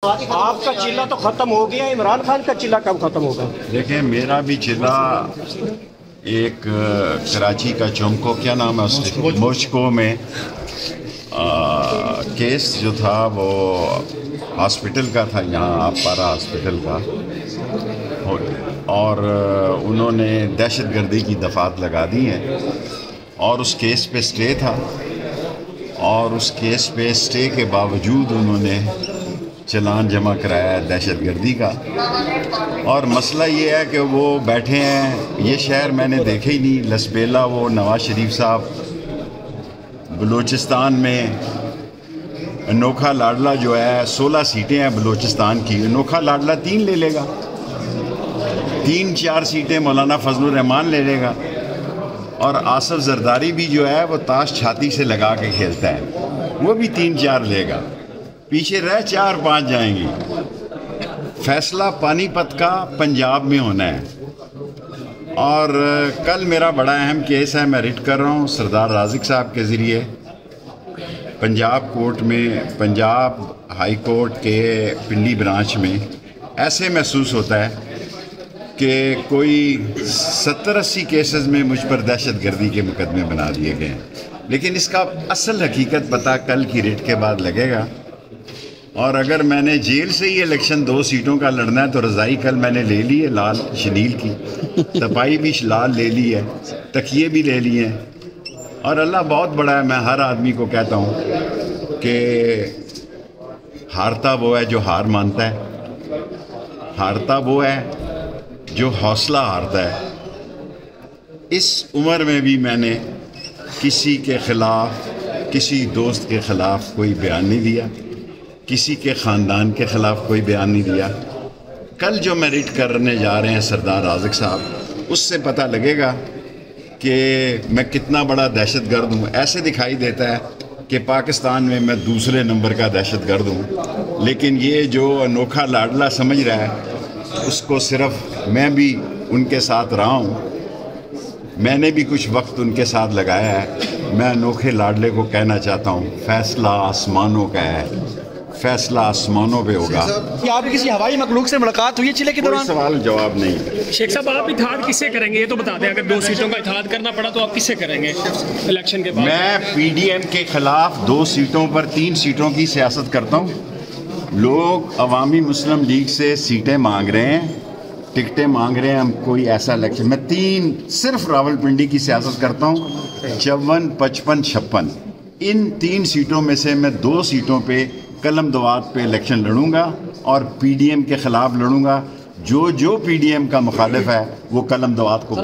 آپ کا چلہ تو ختم ہو گیا، عمران خان کا چلہ کب ختم ہوگا؟ دیکھیں میرا بھی چلہ ایک کراچی کا چومکو کیا نام ہے اس کے موچکو میں کیس جو تھا وہ ہاسپٹل کا تھا، یہاں آپ پارا ہاسپٹل کا، اور انہوں نے دہشت گردی کی دفعات لگا دی ہیں اور اس کیس پہ سٹے تھا، اور اس کیس پہ سٹے کے باوجود انہوں نے چلان جمع کرایا ہے دہشت گردی کا۔ اور مسئلہ یہ ہے کہ وہ بیٹھے ہیں، یہ شہر میں نے دیکھے ہی نہیں، لسبیلا وہ نواز شریف صاحب بلوچستان میں انوکھا لاڈلا جو ہے 16 سیٹیں ہیں بلوچستان کی، انوکھا لاڈلا 3 لے لے گا، 3-4 سیٹیں مولانا فضل الرحمان لے لے گا، اور آصف زرداری بھی جو ہے وہ تاش چھاتی سے لگا کے کھیلتا ہے، وہ بھی 3-4 لے گا، پیچھے رہ 4-5 جائیں گی۔ فیصلہ پانی پت کا پنجاب میں ہونا ہے، اور کل میرا بڑا اہم کیس ہے، میں ریٹ کر رہا ہوں سردار رازق صاحب کے ذریعے پنجاب کورٹ میں، پنجاب ہائی کورٹ کے پنڈی برانچ میں۔ ایسے محسوس ہوتا ہے کہ کوئی 70-80 کیسز میں مجھ پر دہشت گردی کے مقدمے بنا دیے گئے ہیں، لیکن اس کا اصل حقیقت پتہ کل کی ریٹ کے بعد لگے گا۔ اور اگر میں نے جیل سے ہی الیکشن 2 سیٹوں کا لڑنا ہے تو رضائی کل میں نے لے لی ہے لال شنیل کی، تپائی بھی لال لے لی ہے، تکیے بھی لے لیے ہیں، اور اللہ بہت بڑا ہے۔ میں ہر آدمی کو کہتا ہوں کہ ہارتا وہ ہے جو ہار مانتا ہے، ہارتا وہ ہے جو حوصلہ ہارتا ہے۔ اس عمر میں بھی میں نے کسی کے خلاف، کسی دوست کے خلاف کوئی بیان نہیں دیا، کسی کے خاندان کے خلاف کوئی بیان نہیں دیا۔ کل جو میں ریٹ کرنے جا رہے ہیں سردار رازق صاحب، اس سے پتہ لگے گا کہ میں کتنا بڑا دہشت گرد ہوں۔ ایسے دکھائی دیتا ہے کہ پاکستان میں دوسرے نمبر کا دہشت گرد ہوں، لیکن یہ جو انوکھا لاڈلا سمجھ رہا ہے، اس کو صرف میں بھی ان کے ساتھ رہا ہوں، میں نے بھی کچھ وقت ان کے ساتھ لگایا ہے۔ میں انوکھے لاڈلے کو کہنا چاہتا ہوں فیصلہ آسمانوں کا ہے، فیصلہ آسمانوں پہ ہوگا۔ کیا آپ کی کسی ہوائی مخلوق سے ملاقات ہوئی ہے چلے کے دوران؟ کوئی سوال جواب نہیں۔ شیخ صاحب آپ اتحاد کس سے کریں گے یہ تو بتا دیں، اگر 2 سیٹوں کا اتحاد کرنا پڑا تو آپ کس سے کریں گے الیکشن کے بعد؟ میں پی ڈی ایم کے خلاف 2 سیٹوں پر 3 سیٹوں کی سیاست کرتا ہوں۔ لوگ عوامی مسلم لیگ سے سیٹیں مانگ رہے ہیں، ٹکٹیں مانگ رہے ہیں، ہم کوئی ایسا الیکشن، میں 3 صرف راولپنڈی کی سیاست کرتا ہوں، 54، 55، 56۔ ان 3 سیٹوں میں سے میں 2 سیٹوں پہ قلم دوات پہ الیکشن لڑوں گا، اور پی ڈی ایم کے خلاف لڑوں گا۔ جو پی ڈی ایم کا مخالف ہے وہ قلم دوات کو